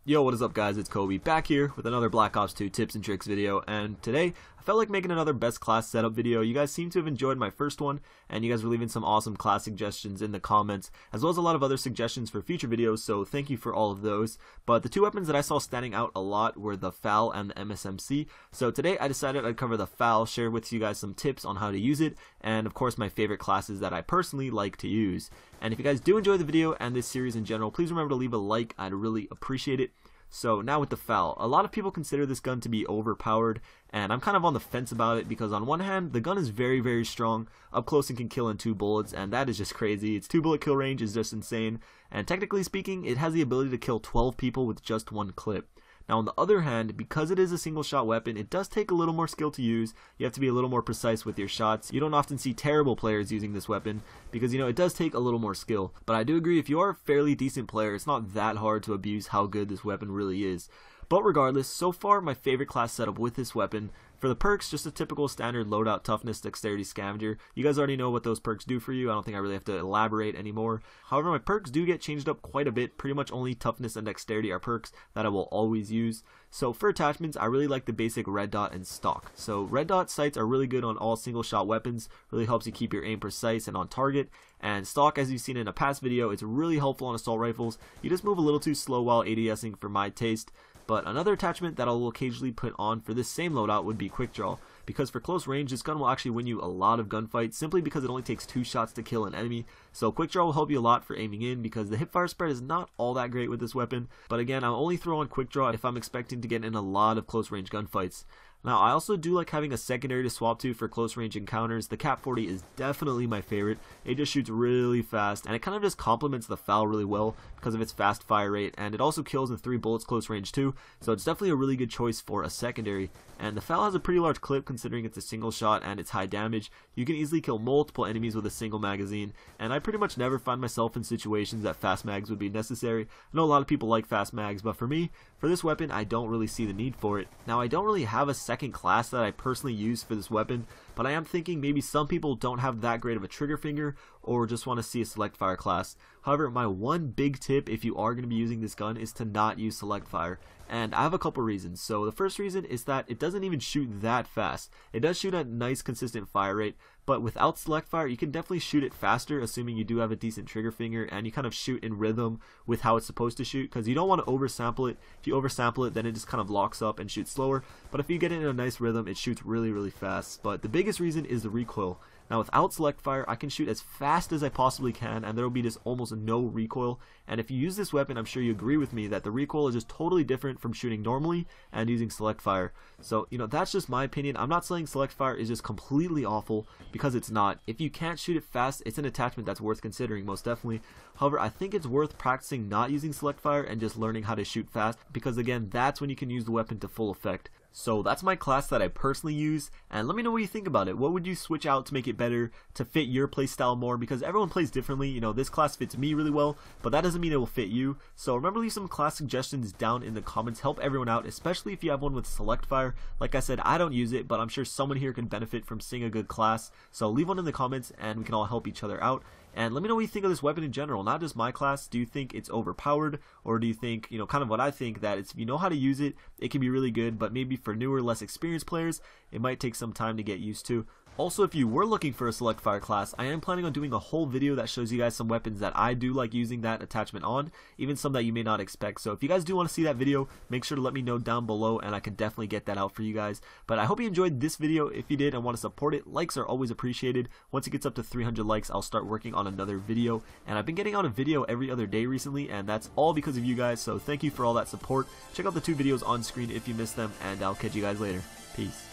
Yo, what is up guys, it's Kobe back here with another Black Ops 2 tips and tricks video, and today I felt like making another best class setup video. You guys seem to have enjoyed my first one, and you guys were leaving some awesome class suggestions in the comments, as well as a lot of other suggestions for future videos, so thank you for all of those. But the two weapons that I saw standing out a lot were the FAL and the MSMC, so today I decided I'd cover the FAL, share with you guys some tips on how to use it, and of course my favorite classes that I personally like to use. And if you guys do enjoy the video and this series in general, please remember to leave a like, I'd really appreciate it. So now with the FAL, a lot of people consider this gun to be overpowered, and I'm kind of on the fence about it because on one hand, the gun is very strong, up close and can kill in 2 bullets, and that is just crazy. Its 2-bullet kill range is just insane, and technically speaking, it has the ability to kill 12 people with just 1 clip. Now on the other hand, because it is a single shot weapon, it does take a little more skill to use. You have to be a little more precise with your shots. You don't often see terrible players using this weapon because, you know, it does take a little more skill. But I do agree, if you are a fairly decent player, it's not that hard to abuse how good this weapon really is. But regardless, so far my favorite class setup with this weapon, for the perks, just a typical standard loadout, toughness, dexterity, scavenger. You guys already know what those perks do for you. I don't think I really have to elaborate anymore. However, my perks do get changed up quite a bit. Pretty much only toughness and dexterity are perks that I will always use. So for attachments, I really like the basic red dot and stock. So red dot sights are really good on all single shot weapons. Really helps you keep your aim precise and on target. And stock, as you've seen in a past video, it's really helpful on assault rifles. You just move a little too slow while ADSing for my taste. But another attachment that I'll occasionally put on for this same loadout would be quick draw, because for close range this gun will actually win you a lot of gunfights simply because it only takes 2 shots to kill an enemy. So quick draw will help you a lot for aiming in because the hipfire spread is not all that great with this weapon, but again, I'll only throw on quick draw if I'm expecting to get in a lot of close range gunfights. Now, I also do like having a secondary to swap to for close range encounters. The Cap 40 is definitely my favorite. It just shoots really fast, and it kind of just complements the FAL really well because of its fast fire rate, and it also kills in 3 bullets close range too, so it's definitely a really good choice for a secondary. And the FAL has a pretty large clip considering it's a single shot and it's high damage. You can easily kill multiple enemies with a single magazine, and I pretty much never find myself in situations that fast mags would be necessary. I know a lot of people like fast mags, but for me, for this weapon, I don't really see the need for it. Now, I don't really have a second class that I personally use for this weapon, but I am thinking maybe some people don't have that great of a trigger finger or just want to see a select fire class. However, my one big tip if you are going to be using this gun is to not use select fire, and I have a couple reasons. So the first reason is that it doesn't even shoot that fast. It does shoot at a nice consistent fire rate, but without select fire you can definitely shoot it faster, assuming you do have a decent trigger finger and you kind of shoot in rhythm with how it's supposed to shoot, because you don't want to oversample it. If you oversample it, then it just kind of locks up and shoots slower, but if you get it in a nice rhythm, it shoots really fast. But the biggest reason is the recoil. Now without select fire, I can shoot as fast as I possibly can, and there will be just almost no recoil. And if you use this weapon, I'm sure you agree with me that the recoil is just totally different from shooting normally and using select fire. So, you know, that's just my opinion. I'm not saying select fire is just completely awful, because it's not. If you can't shoot it fast, it's an attachment that's worth considering, most definitely. However, I think it's worth practicing not using select fire and just learning how to shoot fast, because again, that's when you can use the weapon to full effect. So that's my class that I personally use, and let me know what you think about it. What would you switch out to make it better, to fit your playstyle more? Because everyone plays differently. You know, this class fits me really well, but that doesn't mean it will fit you. So remember, leave some class suggestions down in the comments. Help everyone out, especially if you have one with select fire. Like I said, I don't use it, but I'm sure someone here can benefit from seeing a good class. So leave one in the comments and we can all help each other out. And let me know what you think of this weapon in general, not just my class. Do you think it's overpowered, or do you think, you know, kind of what I think, that it's, if you know how to use it, it can be really good, but maybe for newer, less experienced players, it might take some time to get used to. Also, if you were looking for a select fire class, I am planning on doing a whole video that shows you guys some weapons that I do like using that attachment on, even some that you may not expect. So if you guys do want to see that video, make sure to let me know down below and I can definitely get that out for you guys. But I hope you enjoyed this video. If you did and want to support it, likes are always appreciated. Once it gets up to 300 likes, I'll start working on another video. And I've been getting out a video every other day recently, and that's all because of you guys. So thank you for all that support. Check out the 2 videos on screen if you missed them, and I'll catch you guys later. Peace.